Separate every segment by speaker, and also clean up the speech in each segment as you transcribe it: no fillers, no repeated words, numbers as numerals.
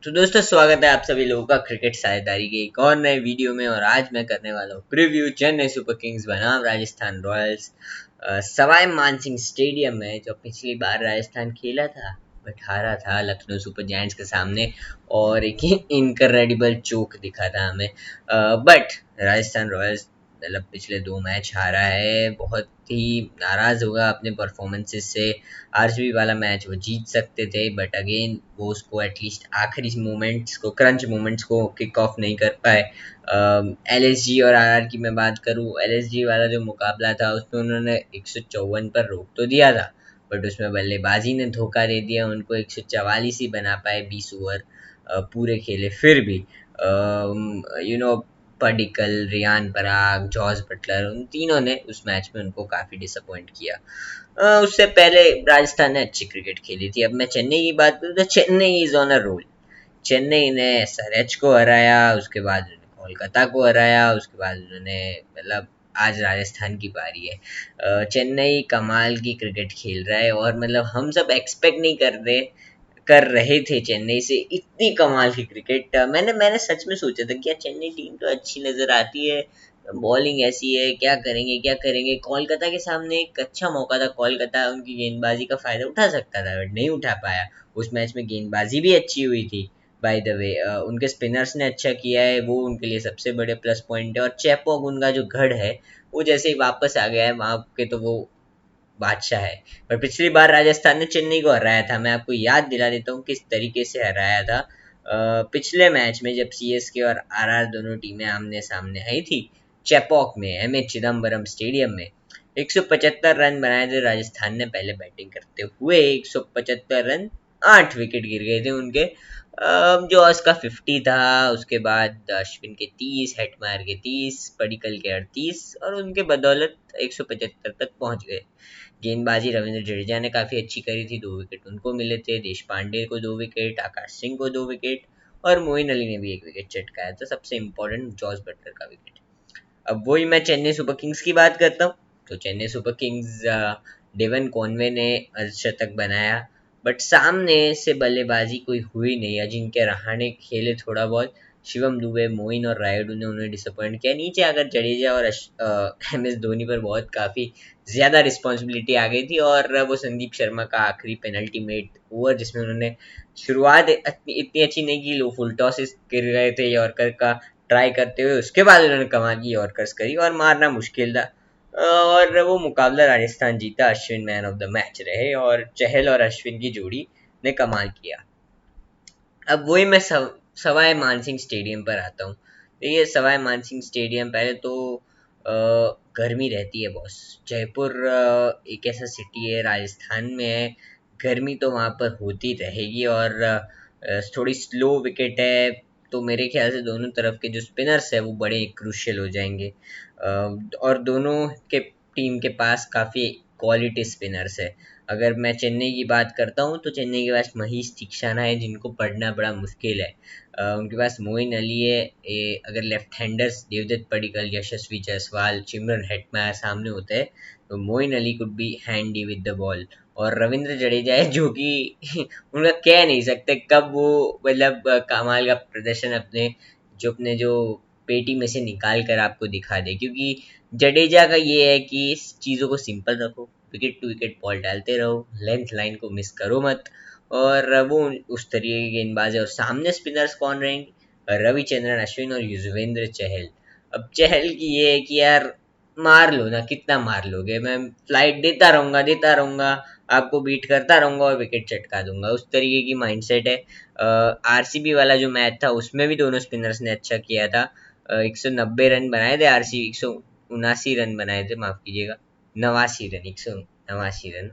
Speaker 1: तो दोस्तों स्वागत है आप सभी लोगों का क्रिकेट साझेदारी के एक और नए वीडियो में। और आज मैं करने वाला हूँ प्रीव्यू चेन्नई सुपर किंग्स बनाम राजस्थान रॉयल्स सवाई मानसिंह स्टेडियम में, जो पिछली बार राजस्थान खेला था बट हारा था लखनऊ सुपर जायंट्स के सामने। और एक इनक्रेडिबल चोक दिखा था हमें। बट राजस्थान रॉयल्स मतलब पिछले 2 मैच हारा है, बहुत ही नाराज होगा अपने परफॉर्मेंसेस से। आरसीबी वाला मैच वो जीत सकते थे बट अगेन वो उसको एटलीस्ट आखिरी मोमेंट्स को, क्रंच मोमेंट्स को किक ऑफ नहीं कर पाए। एलएसजी और आरआर की मैं बात करूं, एलएसजी वाला जो मुकाबला था उसमें उन्होंने 154 पर रोक तो दिया था बट उसमें बल्लेबाजी ने धोखा दे दिया उनको। 144 ही बना पाए 20 ओवर पूरे खेले फिर भी। पडिक्कल, रियान पराग, जॉस बटलर, उन तीनों ने उस मैच में उनको काफ़ी डिसअपॉइंट किया। उससे पहले राजस्थान ने अच्छी क्रिकेट खेली थी। अब मैं चेन्नई की बात करूँ तो Chennai is on a roll. Chennai ने एसआरएच को हराया, उसके बाद उन्होंने कोलकाता को हराया, उसके बाद उन्होंने मतलब आज राजस्थान की बारी है। चेन्नई कमाल की क्रिकेट खेल रहा है और मतलब हम सब एक्सपेक्ट नहीं कर रहे थे चेन्नई से इतनी कमाल की क्रिकेट। मैंने मैंने सच में सोचा था कि यार चेन्नई टीम तो अच्छी नजर आती है, बॉलिंग ऐसी है, क्या करेंगे क्या करेंगे। कोलकाता के सामने एक अच्छा मौका था, कोलकाता उनकी गेंदबाजी का फायदा उठा सकता था बट नहीं उठा पाया। उस मैच में गेंदबाजी भी अच्छी हुई थी। बाय द वे उनके स्पिनर्स ने अच्छा किया है, वो उनके लिए सबसे बड़े प्लस पॉइंट है। और चेपॉक उनका जो गढ़ है वो जैसे ही वापस आ गया है वहां के, तो वो बादशाह है। पर पिछली बार राजस्थान ने चेन्नई को हराया था, मैं आपको याद दिला देता हूँ किस तरीके से हराया था। पिछले मैच में जब सीएसके और आरआर दोनों टीमें आमने सामने आई थी चेपॉक में, एम ए चिदम्बरम स्टेडियम में, 175 रन बनाए थे राजस्थान ने पहले बैटिंग करते हुए। 175 रन, 8 विकेट गिर गए थे उनके। जो उसका 50 था, उसके बाद अश्विन के 30, हेटमायर के 30, पडिक्कल के 38 और उनके बदौलत 175 तक पहुंच गए। गेंदबाजी रविंद्र जडेजा ने काफी अच्छी करी थी, 2 विकेट उनको मिले थे। देश पांडे को 2 विकेट, आकाश सिंह को 2 विकेट और मोइन अली ने भी 1 विकेट चटकाया था। सबसे इम्पोर्टेंट जॉस बटलर का विकेट। अब वही मैं चेन्नई सुपर किंग्स की बात करता हूँ तो Chennai Super Kings, Devon Conway ने अर्धशतक बनाया बट सामने से बल्लेबाजी कोई हुई नहीं। अजिंक्य रहाणे खेले थोड़ा बहुत, शिवम दुबे, मोइन और रायडू ने उन्हें डिसअपॉइंट किया। नीचे आकर जडेजा और एम एस धोनी पर बहुत काफ़ी ज़्यादा रिस्पॉन्सिबिलिटी आ गई थी। और वो संदीप शर्मा का आखिरी पेनल्टी मेट ओवर जिसमें उन्होंने शुरुआत इतनी अच्छी नहीं की, लो फुल टॉस गिर गए थे यॉर्कर का ट्राई करते हुए, उसके बाद उन्होंने कमाल की यॉर्कर्स करी और मारना मुश्किल था। और वो मुकाबला राजस्थान जीता, Ashwin man of the match रहे और चहल और अश्विन की जोड़ी ने कमाल किया। अब वही मैं सवाई मानसिंह स्टेडियम पर आता हूँ। देखिए सवाई मानसिंह स्टेडियम पहले तो गर्मी रहती है बॉस। जयपुर एक ऐसा सिटी है, राजस्थान में है, गर्मी तो वहाँ पर होती रहेगी। और थोड़ी स्लो विकेट है तो मेरे ख्याल से दोनों तरफ के जो स्पिनर्स है वो बड़े क्रूशियल हो जाएंगे। और दोनों के टीम के पास काफ़ी क्वालिटी स्पिनर्स है। अगर मैं चेन्नई की बात करता हूँ तो चेन्नई के पास महीश तीक्षाना है जिनको पढ़ना बड़ा मुश्किल है। उनके पास मोइन अली है। अगर left handers Devdutt Padikkal, Yashasvi Jaiswal, Shimron Hetmyer सामने होते हैं तो Moeen Ali could be handy with the ball. और रविंद्र जडेजा है जो कि उनका कह नहीं सकते कब वो मतलब कमाल का प्रदर्शन अपने जो पेटी में से निकाल कर आपको दिखा दे। क्योंकि जडेजा का ये है कि चीज़ों को सिंपल रखो, विकेट टू विकेट बॉल डालते रहो, लेंथ लाइन को मिस करो मत। और वो उस तरीके की गेंदबाज है। और सामने स्पिनर्स कौन रहेंगे? रविचंद्रन अश्विन और युजवेंद्र चहल। अब चहल की ये है कि यार मार लो ना, कितना मार लोगे, मैं फ्लाइट देता रहूंगा, आपको बीट करता रहूंगा और विकेट चटका दूंगा, उस तरीके की माइंडसेट है। आरसीबी वाला जो मैच था उसमें भी दोनों स्पिनर्स ने अच्छा किया था। 190 रन बनाए थे आरसीबी, 179 रन बनाए थे, माफ कीजिएगा, 89 run, 189 run.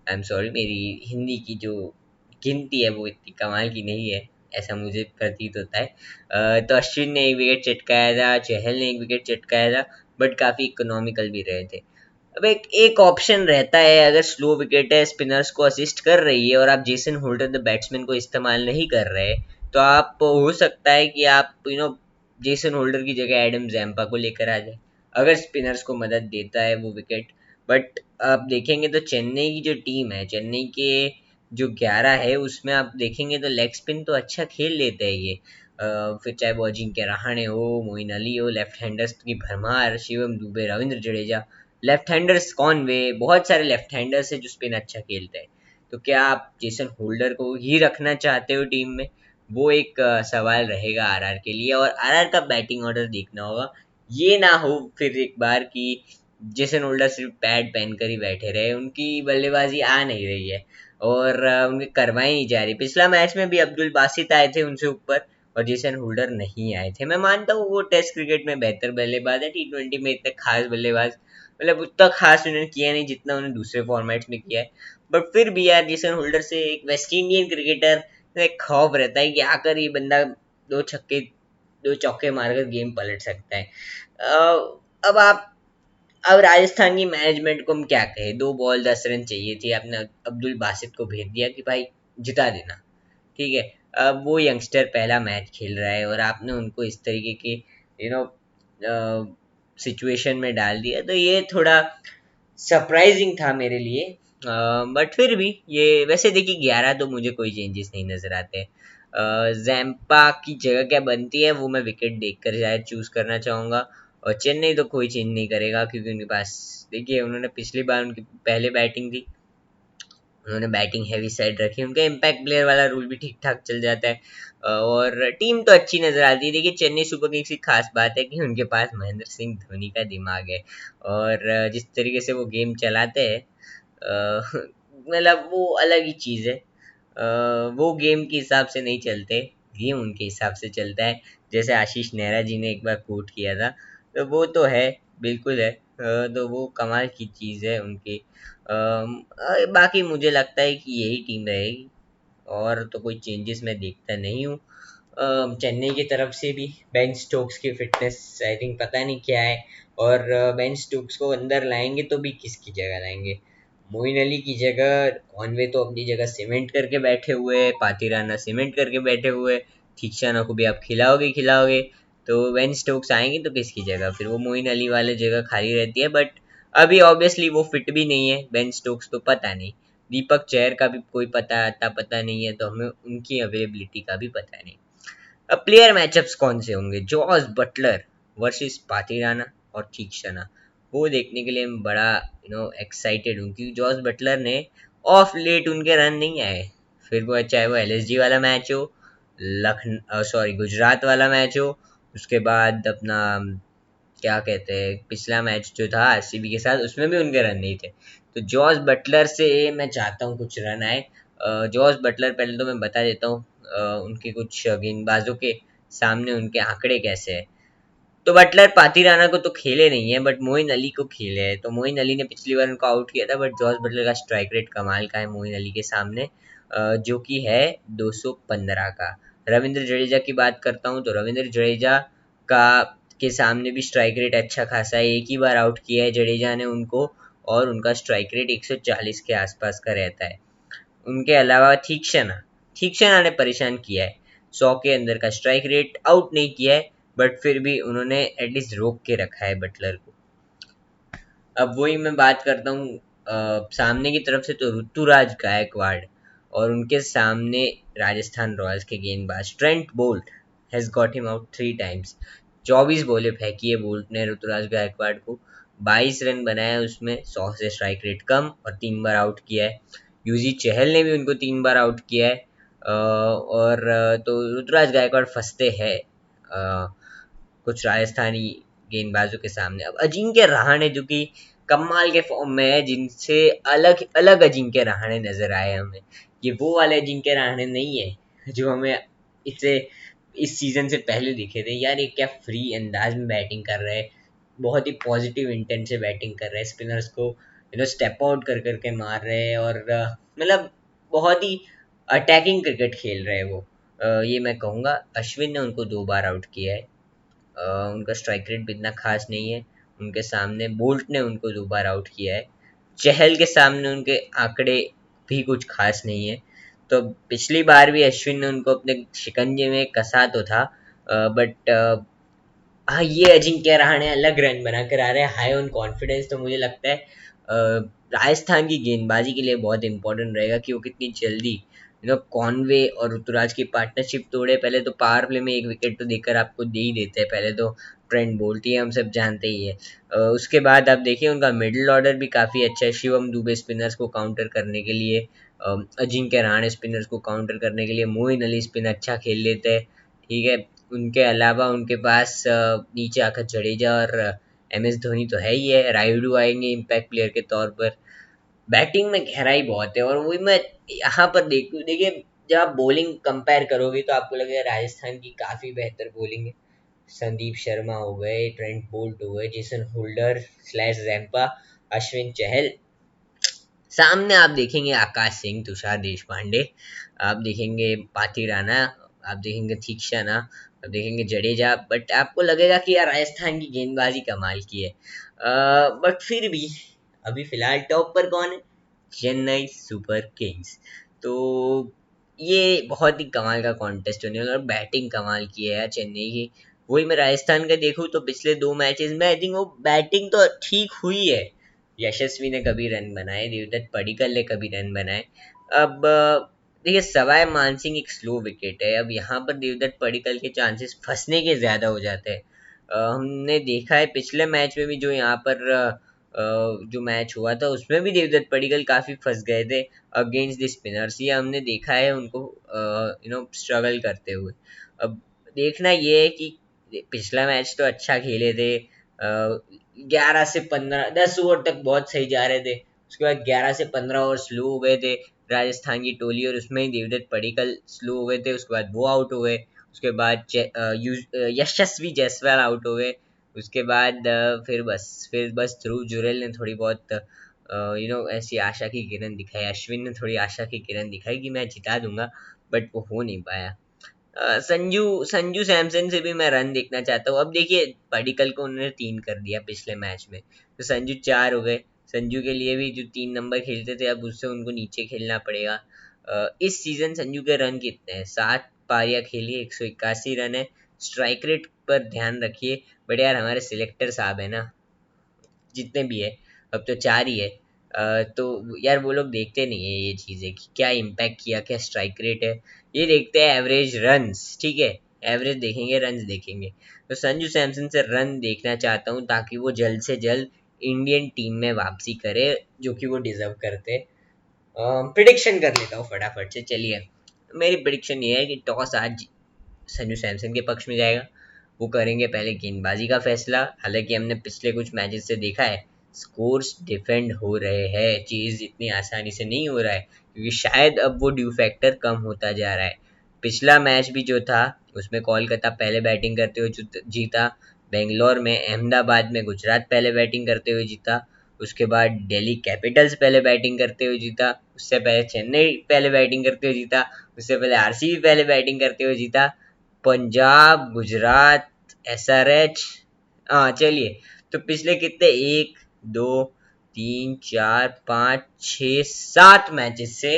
Speaker 1: I am sorry, मेरी हिंदी की जो गिनती है वो इतनी कमाल की नहीं है, ऐसा मुझे प्रतीत होता है। तो अश्विन ने 1 विकेट चटकाया था, चहल ने 1 विकेट चटकाया था बट काफ़ी इकोनॉमिकल भी रहे थे। अब एक एक ऑप्शन रहता है, अगर स्लो विकेट है, स्पिनर्स को असिस्ट कर रही है और आप जेसन होल्डर द बैट्समैन को इस्तेमाल नहीं कर रहे, तो आप हो सकता है कि आप जेसन होल्डर की जगह एडम जैम्पा को लेकर आ जाए, अगर स्पिनर्स को मदद देता है वो विकेट। बट आप देखेंगे तो चेन्नई की जो टीम है, चेन्नई के जो 11 है उसमें आप देखेंगे तो लेग स्पिन तो अच्छा खेल लेते हैं ये। फिर चाहे वो अजिंक्य रहाणे हो, मोइन अली हो, लेफ्ट हैंडर्स की भरमार, Shivam Dubey, Ravindra Jadeja, left handers Conway, बहुत सारे लेफ्ट हैंडर्स है जो स्पिन अच्छा खेलते हैं। तो क्या आप जेसन होल्डर को ही रखना चाहते हो टीम में? वो एक सवाल रहेगा आरआर के लिए। और आरआर का बैटिंग ऑर्डर देखना होगा, ये ना हो फिर एक बार कि जेसन होल्डर सिर्फ पैड पहनकर ही बैठे रहे, उनकी बल्लेबाजी आ नहीं रही है और उनके करवाई नहीं जा रही। पिछला मैच में भी अब्दुल बासित आए थे उनसे ऊपर और जेसन होल्डर नहीं आए थे। मैं मानता हूँ वो टेस्ट क्रिकेट में बेहतर बल्लेबाज है, टी20 में इतने खास बल्लेबाज मतलब उतना खास उन्होंने किया नहीं जितना उन्होंने दूसरे फॉर्मेट्स में किया है। बट फिर भी यार जेसन होल्डर से एक वेस्ट इंडियन क्रिकेटर का एक खौफ रहता है कि आकर ये बंदा दो छक्के दो चौके मारकर गेम पलट सकता है। अब आप अब राजस्थान की मैनेजमेंट को हम क्या कहें, 2 बॉल 10 रन चाहिए थी, आपने अब्दुल बासित को भेज दिया कि भाई जिता देना, ठीक है। अब वो यंगस्टर पहला मैच खेल रहा है और आपने उनको इस तरीके की यू नो सिचुएशन में डाल दिया, तो ये थोड़ा सरप्राइजिंग था मेरे लिए। बट फिर भी ये वैसे देखिए 11 तो मुझे कोई चेंजेस नहीं नजर आते। जैम्पा की जगह क्या बनती है वो मैं विकेट देखकर शायद चूज करना चाहूंगा। और चेन्नई तो कोई चेंज नहीं करेगा क्योंकि उनके पास देखिए उन्होंने पिछली बार उनकी पहले बैटिंग थी, उन्होंने बैटिंग हैवी साइड रखी, उनका इम्पैक्ट प्लेयर वाला रूल भी ठीक ठाक चल जाता है और टीम तो अच्छी नजर आती है। देखिए चेन्नई सुपर किंग्स की खास बात है कि उनके पास महेंद्र सिंह धोनी का दिमाग है और जिस तरीके से वो गेम चलाते हैं मतलब वो अलग ही चीज़ है। वो गेम के हिसाब से नहीं चलते, गेम उनके हिसाब से चलता है। जैसे आशीष नेहरा जी ने एक बार कोट किया था, तो वो तो है, बिल्कुल है। तो वो कमाल की चीज़ है उनकी। बाकी मुझे लगता है कि यही टीम रहेगी और तो कोई चेंजेस मैं देखता नहीं हूँ। चेन्नई की तरफ से भी बेन स्टोक्स की फिटनेस आई थिंक पता नहीं क्या है और बेन स्टोक्स को अंदर लाएंगे तो भी किसकी जगह लाएंगे? मोइन अली की जगह कॉनवे तो अपनी जगह सीमेंट करके बैठे हुए, पातिराना सीमेंट करके बैठे हुए, थीक्षाना को भी आप खिलाओगे खिलाओगे, तो बेन स्टोक्स आएंगे तो किसकी जगह? फिर वो मोइन अली वाले जगह खाली रहती है। बट अभी ऑब्वियसली वो फिट भी नहीं है बेन स्टोक्स, तो पता नहीं। दीपक चहर का भी कोई पता नहीं है, तो हमें उनकी अवेलेबिलिटी का भी पता नहीं। अब प्लेयर मैचअप्स कौन से होंगे? जॉस बटलर वर्सेस पातिराना और थीक्षाना, वो देखने के लिए मैं बड़ा एक्साइटेड हूँ क्योंकि जॉस बटलर ने ऑफ लेट उनके रन नहीं आए। फिर वो चाहे वो एलएसजी वाला मैच हो, गुजरात वाला मैच हो, उसके बाद अपना क्या कहते हैं पिछला मैच जो था आरसीबी के साथ, उसमें भी उनके रन नहीं थे। तो जॉस बटलर से मैं चाहता हूँ कुछ रन आए। जॉस बटलर पहले तो मैं बता देता हूँ उनके कुछ गेंदबाजों के सामने उनके आंकड़े कैसे हैं। तो बटलर पातिराना को तो खेले नहीं है बट मोइन अली को खेले है। तो मोइन अली ने पिछली बार उनको आउट किया था बट जॉस बटलर का स्ट्राइक रेट कमाल का है मोइन अली के सामने, जो कि है 215 का। रविंद्र जडेजा की बात करता हूँ तो रविंद्र जडेजा का के सामने भी स्ट्राइक रेट अच्छा खासा है, एक ही बार आउट किया है जडेजा ने उनको और उनका स्ट्राइक रेट 140 के आसपास का रहता है। उनके अलावा तीक्षणा ने परेशान किया है, 100 के अंदर का स्ट्राइक रेट, आउट नहीं किया है बट फिर भी उन्होंने एटलीस्ट रोक के रखा है बटलर को। अब वही मैं बात करता हूँ सामने की तरफ से, तो ऋतुराज गायकवाड़ और उनके सामने राजस्थान रॉयल्स के गेंदबाज Trent Boult has got him out 3 times. 24 बॉलें फेंकी है बोल्ट ने ऋतुराज गायकवाड़ को, 22 रन बनाया उसमें, 100 से स्ट्राइक रेट कम और 3 बार आउट किया है। यूजी चहल ने भी उनको 3 बार आउट किया है। तो ऋतुराज गायकवाड़ फंसते हैं कुछ राजस्थानी गेंदबाजों के सामने। अब अजिंक्य रहाणे जो कि कमाल के फॉर्म में है, जिनसे अलग अलग अजिंक्य रहाणे नजर आए हमें, ये वो वाले अजिंक्य रहाणे नहीं है जो हमें इससे इस सीजन से पहले दिखे थे। यार ये क्या फ्री अंदाज में बैटिंग कर रहे हैं, बहुत ही पॉजिटिव इंटेंट से बैटिंग कर रहे हैं, स्पिनर्स को स्टेप आउट कर करके मार रहे हैं और मतलब बहुत ही अटैकिंग क्रिकेट खेल रहे हैं वो। ये मैं कहूँगा। अश्विन ने उनको 2 बार आउट किया है, उनका स्ट्राइक रेट भी इतना खास नहीं है। उनके सामने बोल्ट ने उनको 2 बार आउट किया है, चहल के सामने उनके आंकड़े भी कुछ खास नहीं है। तो पिछली बार भी अश्विन ने उनको अपने शिकंजे में कसा तो था, बट हाँ ये अजिंक्य रहाणे अलग रन बना कर आ रहे हैं, हाई ऑन कॉन्फिडेंस। तो मुझे लगता है राजस्थान की गेंदबाजी के लिए बहुत इंपॉर्टेंट रहेगा कि वो कितनी जल्दी कॉनवे और ऋतुराज की पार्टनरशिप तोड़े। पहले तो पावर प्ले में एक विकेट तो देकर आपको दे ही देते हैं, पहले तो ट्रेंट बोल्ट ही हम सब जानते ही है। उसके बाद आप देखिए उनका मिडिल ऑर्डर भी काफ़ी अच्छा है। शिवम दुबे स्पिनर्स को काउंटर करने के लिए, अजिंक्य रहाणे स्पिनर्स को काउंटर करने के लिए, मोइन अली स्पिन अच्छा खेल लेते हैं, ठीक है। उनके अलावा उनके पास नीचे आकर जडेजा और MS धोनी तो है ही है, रायुडू आएंगे इम्पैक्ट प्लेयर के तौर पर। बैटिंग में गहराई बहुत है, और वही मैं यहाँ पर देखिए जब आप बॉलिंग कंपेयर करोगे तो आपको लगेगा राजस्थान की काफ़ी बेहतर बॉलिंग है। संदीप शर्मा हो गए, ट्रेंट बोल्ट हो गए, Jason Holder slash Zampa, Ashwin Chahal. सामने आप देखेंगे आकाश सिंह, तुषार देशपांडे, आप देखेंगे पाथी राणा, आप देखेंगे थीक्षाना, आप देखेंगे जडेजा। बट आपको लगेगा कि यार राजस्थान की गेंदबाजी कमाल की है। बट फिर भी अभी फिलहाल टॉप पर कौन है? Chennai Super Kings. तो ये बहुत ही कमाल का कॉन्टेस्ट होने वाला, और बैटिंग कमाल की है यार चेन्नई की। वही मैं राजस्थान का देखूं तो पिछले 2 मैचेस में आई थिंक वो बैटिंग तो ठीक हुई है। यशस्वी ने कभी रन बनाए, देवदत्त पडिक्कल ने कभी रन बनाए। अब देखिए सवाई मानसिंह एक स्लो विकेट है, अब यहाँ पर देवदत्त पडिक्कल के चांसेस फंसने के ज्यादा हो जाते हैं। हमने देखा है पिछले मैच में भी, जो यहाँ पर जो मैच हुआ था उसमें भी देवदत्त पडिक्कल काफी फंस गए थे अगेंस्ट द स्पिनर्स। ये हमने देखा है उनको स्ट्रगल करते हुए। अब देखना ये है कि पिछला मैच तो अच्छा खेले थे, 11 से 15 10 ओवर तक बहुत सही जा रहे थे, उसके बाद 11 से 15 ओवर स्लो हो गए थे राजस्थान की टोली, और उसमें ही देवदत्त पडिक्कल स्लो हो गए थे, उसके बाद वो आउट हो गए। उसके बाद यशस्वी जायसवाल आउट हो गए। उसके बाद फिर बस ध्रुव जुरैल ने थोड़ी बहुत ऐसी आशा की किरण दिखाई, अश्विन ने थोड़ी आशा की किरण दिखाई कि मैं जिता दूंगा, बट वो हो नहीं पाया। संजू संजू सैमसन से भी मैं रन देखना चाहता हूँ। अब देखिए पडिक्कल को उन्होंने 3 कर दिया पिछले मैच में, तो संजू 4 हो गए। संजू के लिए भी जो 3 नंबर खेलते थे अब उससे उनको नीचे खेलना पड़ेगा। इस सीजन संजू के रन कितने हैं? 7 पारियां खेली, 181 रन है। स्ट्राइक रेट पर ध्यान रखिए, बट यार हमारे सिलेक्टर साहब है ना, जितने भी है, अब तो 4 ही है। तो यार वो लोग देखते नहीं है ये चीज़ें कि क्या इम्पैक्ट किया, क्या स्ट्राइक रेट है, ये देखते हैं एवरेज रन्स, ठीक है। एवरेज देखेंगे, रन्स देखेंगे। तो संजू सैमसन से रन देखना चाहता हूँ ताकि वो जल्द से जल्द इंडियन टीम में वापसी करे, जो कि वो डिजर्व करते। प्रिडिक्शन कर लेता हूँ फटाफट से, चलिए। मेरी प्रिडिक्शन ये है कि टॉस आज संजू सैमसन के पक्ष में जाएगा। वो करेंगे पहले गेंदबाजी का फैसला, हालांकि हमने पिछले कुछ मैचेस से देखा है स्कोर्स डिफेंड हो रहे हैं, चीज़ इतनी आसानी से नहीं हो रहा है, क्योंकि शायद अब वो ड्यू फैक्टर कम होता जा रहा है। पिछला मैच भी जो था उसमें कोलकाता पहले बैटिंग करते हुए जीता, बेंगलोर में, अहमदाबाद में गुजरात पहले बैटिंग करते हुए जीता, उसके बाद दिल्ली कैपिटल्स पहले बैटिंग करते हुए जीता, उससे पहले चेन्नई पहले बैटिंग करते हुए जीता, उससे पहले RCB पहले बैटिंग करते हुए जीता, पंजाब, गुजरात, SRH। हाँ चलिए, तो पिछले कितने 1 2 3 4 5 6 7 मैचेस से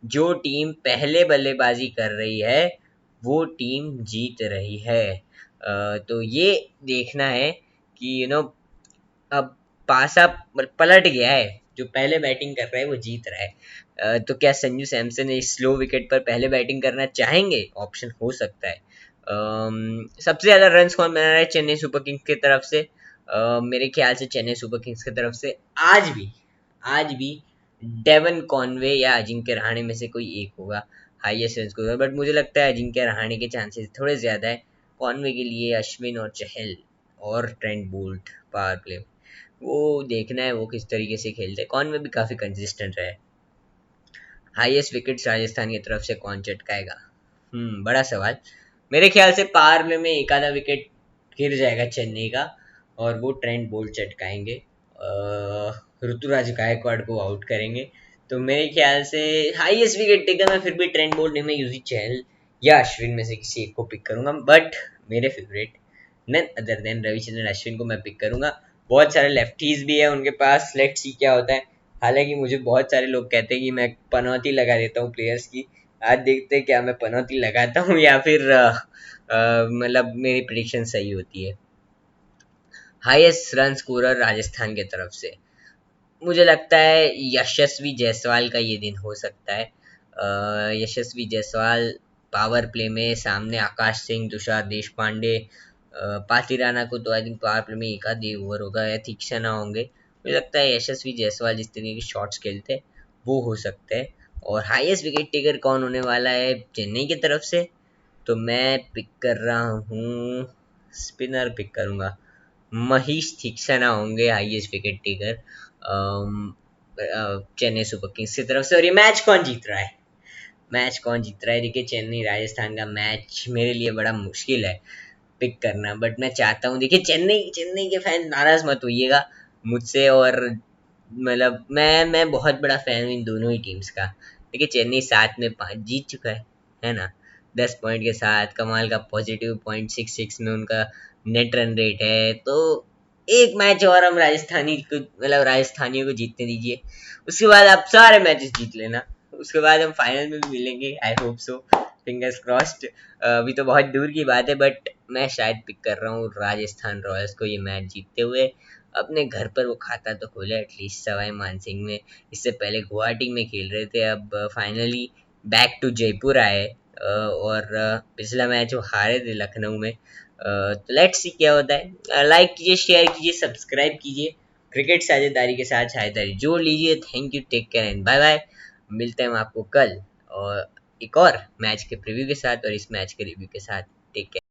Speaker 1: जो टीम पहले बल्लेबाजी कर रही है वो टीम जीत रही है। तो ये देखना है कि अब पासा पलट गया है, जो पहले बैटिंग कर रहा है वो जीत रहा है। तो क्या संजू सैमसन इस स्लो विकेट पर पहले बैटिंग करना चाहेंगे? ऑप्शन हो सकता है। सबसे ज्यादा रन्स कौन बना रहा है चेन्नई सुपर किंग्स की तरफ से? मेरे ख्याल से चेन्नई सुपर किंग्स की तरफ से आज भी डेवन कॉनवे या अजिंक्य रहाणे में से कोई एक होगा हाईएस्ट रन स्कोर, बट मुझे लगता है अजिंक्य रहाणे के चांसेस थोड़े ज्यादा है। कॉनवे के लिए अश्विन और चहल और ट्रेंट बोल्ट पावर प्ले, वो देखना है वो किस तरीके से खेलते हैं। कॉनवे भी काफी कंसिस्टेंट रहे। हाईएस्ट विकेट्स राजस्थान की तरफ से कौन चटकाएगा? बड़ा सवाल। मेरे ख्याल से पावर प्ले में एक आधा विकेट गिर जाएगा चेन्नई का, और वो ट्रेंट बोल्ट चटकाएंगे, ऋतुराज गायकवाड़ को आउट करेंगे। तो मेरे ख्याल से हाईएस्ट विकेट टेकर मैं फिर भी ट्रेंट बोल्ट नहीं, मैं यूजी चहल या अश्विन में से किसी एक को पिक करूंगा, बट मेरे favourite none other than Ravichandran Ashwin को मैं पिक करूंगा। बहुत सारे लेफ्टीज भी है उनके पास, लेट्स सी क्या होता है। हालांकि मुझे बहुत सारे लोग कहते हैं कि मैं पनौती लगा देता हूँ प्लेयर्स की, आज देखते हैं क्या मैं पनौती लगाता हूँ या फिर मतलब मेरी प्रिडिक्शन सही होती है। हाईएस्ट रन स्कोरर राजस्थान की तरफ से मुझे लगता है यशस्वी जायसवाल का ये दिन हो सकता है। यशस्वी जायसवाल पावर प्ले में सामने आकाश सिंह, तुषार देशपांडे, पातिराना को तो आई थिंक पावर प्ले में एक आध ओवर होगा या तीक्ष्णा होंगे। मुझे लगता है यशस्वी जायसवाल जिस तरीके के शॉट्स खेलते हैं वो हो सकते हैं। और हाईएस्ट विकेट टेकर कौन होने वाला है चेन्नई की तरफ से, तो मैं पिक कर रहा हूँ, स्पिनर पिक करूंगा। महीश तीक्ष्णा होंगे highest wicket taker Chennai Super Kings की तरफ से। और ये मैच कौन जीत रहा है, मैच कौन जीत रहा है? देखिए चेन्नई राजस्थान का मैच मेरे लिए बड़ा मुश्किल है पिक करना, बट मैं चाहता हूँ, देखिए चेन्नई चेन्नई के फैन नाराज मत होइएगा मुझसे, और मतलब मैं बहुत बड़ा फैन हूँ इन दोनों ही टीम्स का। देखिए चेन्नई 7 में 5 जीत चुका है ना, 10 पॉइंट के साथ, कमाल का +.66 में उनका नेट रन रेट है। तो एक मैच और हम राजस्थानी को, मतलब राजस्थानियों को जीतने दीजिए, उसके बाद आप सारे मैचेस जीत लेना, उसके बाद हम फाइनल में भी मिलेंगे, I hope so, fingers crossed. अभी तो बहुत दूर की बात है, बट मैं शायद पिक कर रहा हूँ राजस्थान रॉयल्स को ये मैच जीतते हुए। अपने घर पर वो खाता तो खोले एटलीस्ट सवाई मानसिंह में, इससे पहले गुवाहाटी में खेल रहे थे, अब फाइनली बैक टू जयपुर आए। और पिछला मैच वो हारे थे लखनऊ में। तो लेट्स सी क्या होता है। लाइक कीजिए, शेयर कीजिए, सब्सक्राइब कीजिए, क्रिकेट साझेदारी के साथ साझेदारी जोड़ लीजिए। Thank you, take care and bye bye. मिलते हैं हम आपको कल और एक और मैच के प्रीव्यू के साथ और इस मैच के रिव्यू के साथ। Take care.